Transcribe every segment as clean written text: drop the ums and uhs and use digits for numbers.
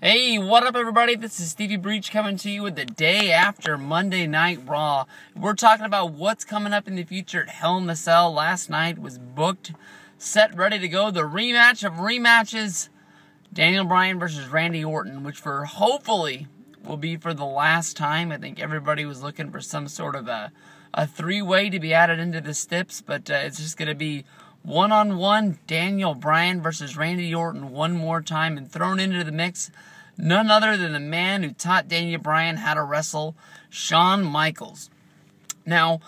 Hey, what up everybody? This is Stevie Breach coming to you with the day after Monday Night Raw. We're talking about what's coming up in the future at Hell in the Cell. Last night was booked, set, ready to go. The rematch of rematches, Daniel Bryan versus Randy Orton, which hopefully will be for the last time. I think everybody was looking for some sort of a three-way to be added into the steps, but it's just going to be one-on-one Daniel Bryan versus Randy Orton one more time, and thrown into the mix none other than the man who taught Daniel Bryan how to wrestle, Shawn Michaels. Now,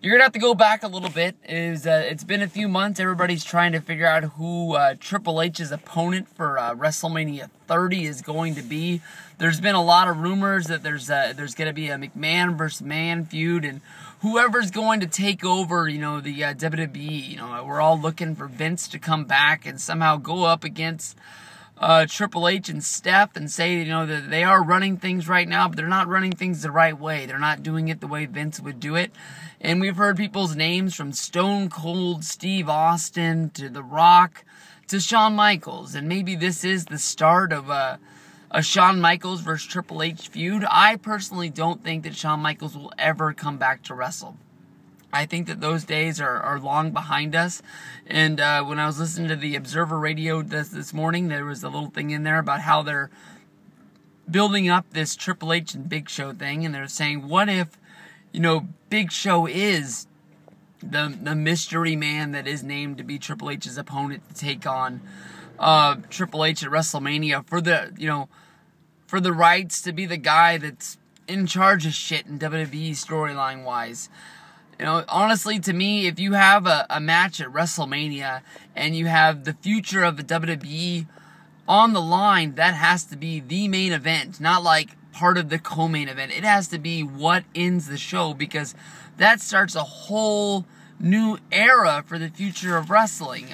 you're going to have to go back a little bit. It's been a few months. Everybody's trying to figure out who Triple H's opponent for WrestleMania 30 is going to be. There's been a lot of rumors that there's going to be a McMahon versus Man feud, and whoever's going to take over, the WWE. We're all looking for Vince to come back and somehow go up against Triple H and Steph and say, that they are running things right now, but they're not running things the right way. They're not doing it the way Vince would do it. And we've heard people's names from Stone Cold Steve Austin to The Rock to Shawn Michaels. And maybe this is the start of a Shawn Michaels versus Triple H feud. I personally don't think that Shawn Michaels will ever come back to wrestle. I think that those days are long behind us. And when I was listening to the Observer Radio this morning, there was a little thing in there about how they're building up this Triple H and Big Show thing. And they're saying, what if, Big Show is the mystery man that is named to be Triple H's opponent to take on Triple H at WrestleMania for the rights to be the guy that's in charge of shit in WWE storyline wise. Honestly, to me, if you have a match at WrestleMania and you have the future of the WWE on the line, that has to be the main event, not like part of the co-main event. It has to be what ends the show, because that starts a whole new era for the future of wrestling.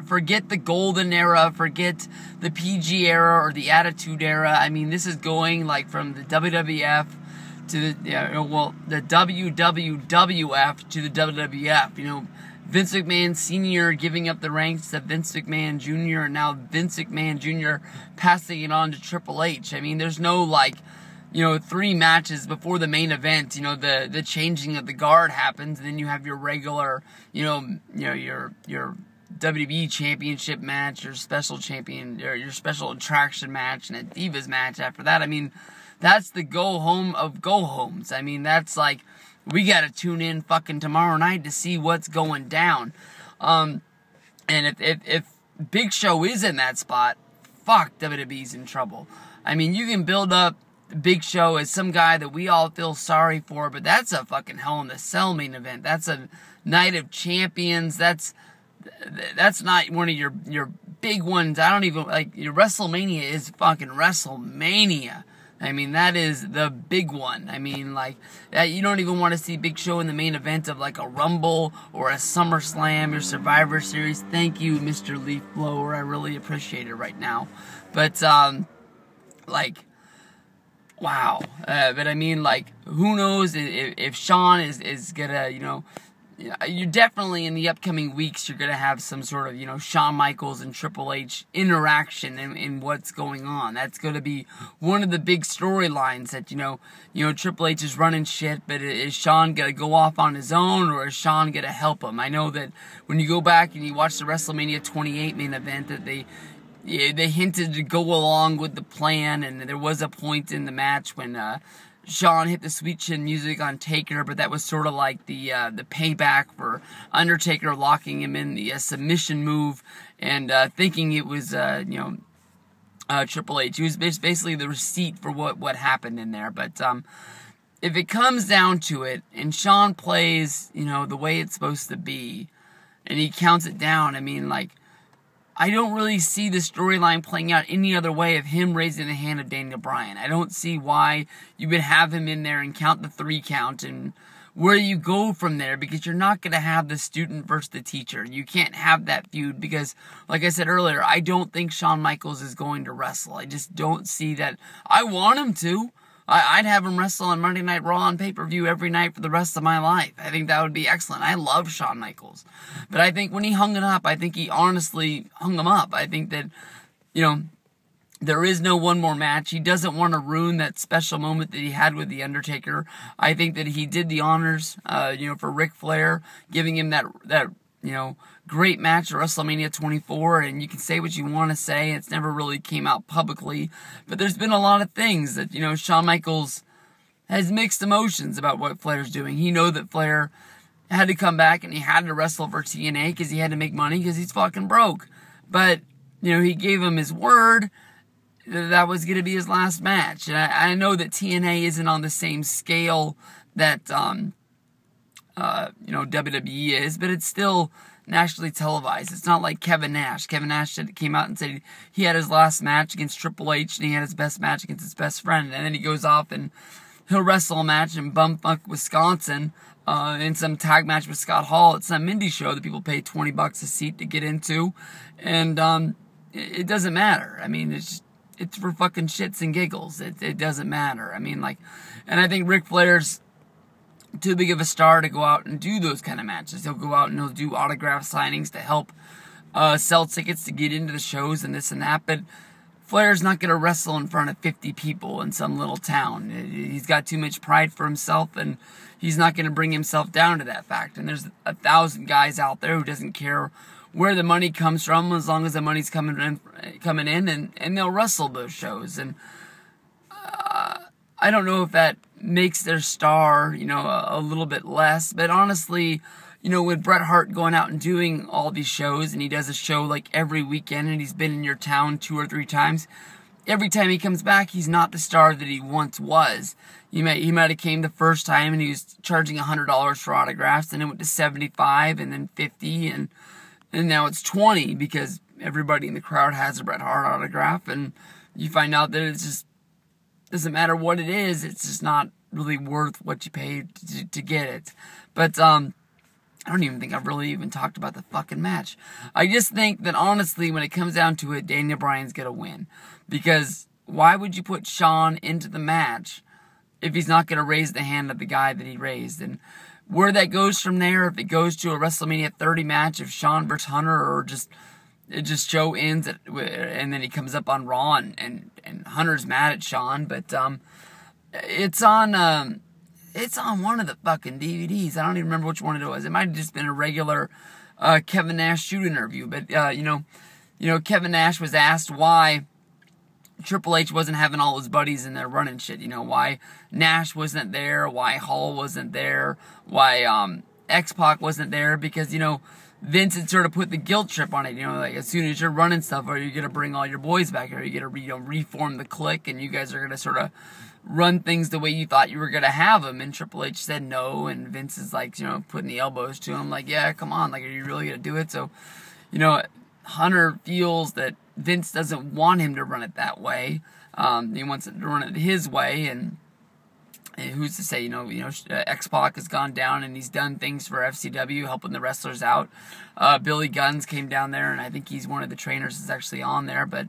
Forget the golden era, forget the PG era or the Attitude Era. This is going like from the WWF to the WWF to the WWF. Vince McMahon Sr. giving up the ranks to Vince McMahon Jr. and now Vince McMahon Jr. passing it on to Triple H. There's no 3 matches before the main event. The changing of the guard happens, and then you have your regular, your WWE Championship match, your special champion, or your special attraction match, and a Divas match after that. That's the go-home of go-homes. That's like, we gotta tune in fucking tomorrow night to see what's going down. And if Big Show is in that spot, fuck, WWE's in trouble. You can build up Big Show as some guy that we all feel sorry for, but that's a fucking Hell in the Cell main event. That's a Night of Champions. That's not one of your big ones. I don't even, your WrestleMania is fucking WrestleMania. That is the big one. You don't even want to see Big Show in the main event of like a Rumble or a SummerSlam or Survivor Series. Thank you, Mr. Leaf Blower. I really appreciate it right now. But, wow. But who knows if Shawn is gonna, you're definitely in the upcoming weeks, you're going to have some sort of, Shawn Michaels and Triple H interaction in what's going on. That's going to be one of the big storylines that, Triple H is running shit, but is Shawn going to go off on his own, or is Shawn going to help him? I know that when you go back and you watch the WrestleMania 28 main event, that they hinted to go along with the plan, and there was a point in the match when, Shawn hit the Sweet Chin Music on Taker, but that was sort of like the payback for Undertaker locking him in the submission move and thinking it was Triple H. It was basically the receipt for what happened in there. But if it comes down to it, and Shawn plays the way it's supposed to be, and he counts it down, I don't really see the storyline playing out any other way of him raising the hand of Daniel Bryan. I don't see why you would have him in there and count the 3 count and where you go from there, because you're not going to have the student versus the teacher. You can't have that feud because, like I said earlier, I don't think Shawn Michaels is going to wrestle. I just don't see that. I want him to. I'd have him wrestle on Monday Night Raw on pay-per-view every night for the rest of my life. I think that would be excellent. I love Shawn Michaels. But I think when he hung it up, I think he honestly hung him up. I think that, There is no one more match. He doesn't want to ruin that special moment that he had with The Undertaker. I think that he did the honors, for Ric Flair, giving him that great match at WrestleMania 24, and you can say what you want to say. It's never really came out publicly, but there's been a lot of things that, Shawn Michaels has mixed emotions about what Flair's doing. He knows that Flair had to come back and he had to wrestle for TNA because he had to make money because he's fucking broke. But, he gave him his word that was going to be his last match. And I know that TNA isn't on the same scale that, WWE is, but it's still nationally televised. It's not like Kevin Nash. Kevin Nash came out and said he had his last match against Triple H and he had his best match against his best friend. And then he goes off and he'll wrestle a match in Bumfuck, Wisconsin, in some tag match with Scott Hall at some indie show that people pay $20 a seat to get into. And, it doesn't matter. I mean, it's for fucking shits and giggles. It doesn't matter. I mean, and I think Ric Flair's too big of a star to go out and do those kind of matches. He'll go out and he'll do autograph signings to help sell tickets to get into the shows and this and that. But Flair's not going to wrestle in front of 50 people in some little town. He's got too much pride for himself, and he's not going to bring himself down to that fact. And there's 1,000 guys out there who doesn't care where the money comes from, as long as the money's coming in, and they'll wrestle those shows. And I don't know if that makes their star, a little bit less. But honestly, with Bret Hart going out and doing all these shows, and he does a show like every weekend, and he's been in your town 2 or 3 times, every time he comes back, he's not the star that he once was. He might have came the first time and he was charging $100 for autographs, and it went to $75, and then $50, and now it's $20 because everybody in the crowd has a Bret Hart autograph, and you find out that it's just doesn't matter what it is. It's just not really worth what you paid to get it. But I don't even think I've really even talked about the fucking match. I just think that honestly, when it comes down to it, Daniel Bryan's gonna win, because why would you put Shawn into the match if he's not gonna raise the hand of the guy that he raised? And where that goes from there, if it goes to a WrestleMania 30 match of Shawn versus Hunter, or it just show ends and then he comes up on Raw and Hunter's mad at Shawn, but it's on one of the fucking DVDs. I don't even remember which one it was. It might have just been a regular Kevin Nash shoot interview, but Kevin Nash was asked why Triple H wasn't having all his buddies in there running shit. Why Nash wasn't there, why Hall wasn't there, why X-Pac wasn't there, because, Vince had sort of put the guilt trip on it. As soon as you're running stuff, are you going to bring all your boys back? Are you going to reform the clique, and you guys are going to sort of run things the way you thought you were going to have them? And Triple H said no, and Vince is putting the elbows to him, yeah, come on, are you really going to do it? So, Hunter feels that Vince doesn't want him to run it that way. He wants it to run it his way, and who's to say, X-Pac has gone down and he's done things for FCW, helping the wrestlers out. Billy Guns came down there, and I think he's one of the trainers that's actually on there, but,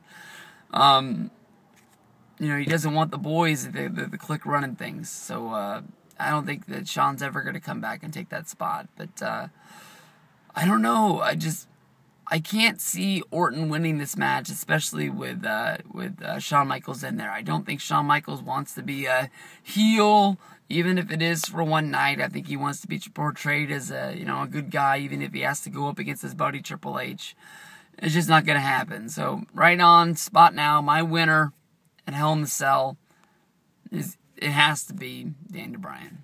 he doesn't want the boys, the clique running things. So, I don't think that Shawn's ever going to come back and take that spot, but, I don't know. I can't see Orton winning this match, especially with Shawn Michaels in there. I don't think Shawn Michaels wants to be a heel, even if it is for one night. I think he wants to be portrayed as a good guy, even if he has to go up against his buddy Triple H. It's just not going to happen. So right on spot now, my winner at Hell in the Cell it has to be Daniel Bryan.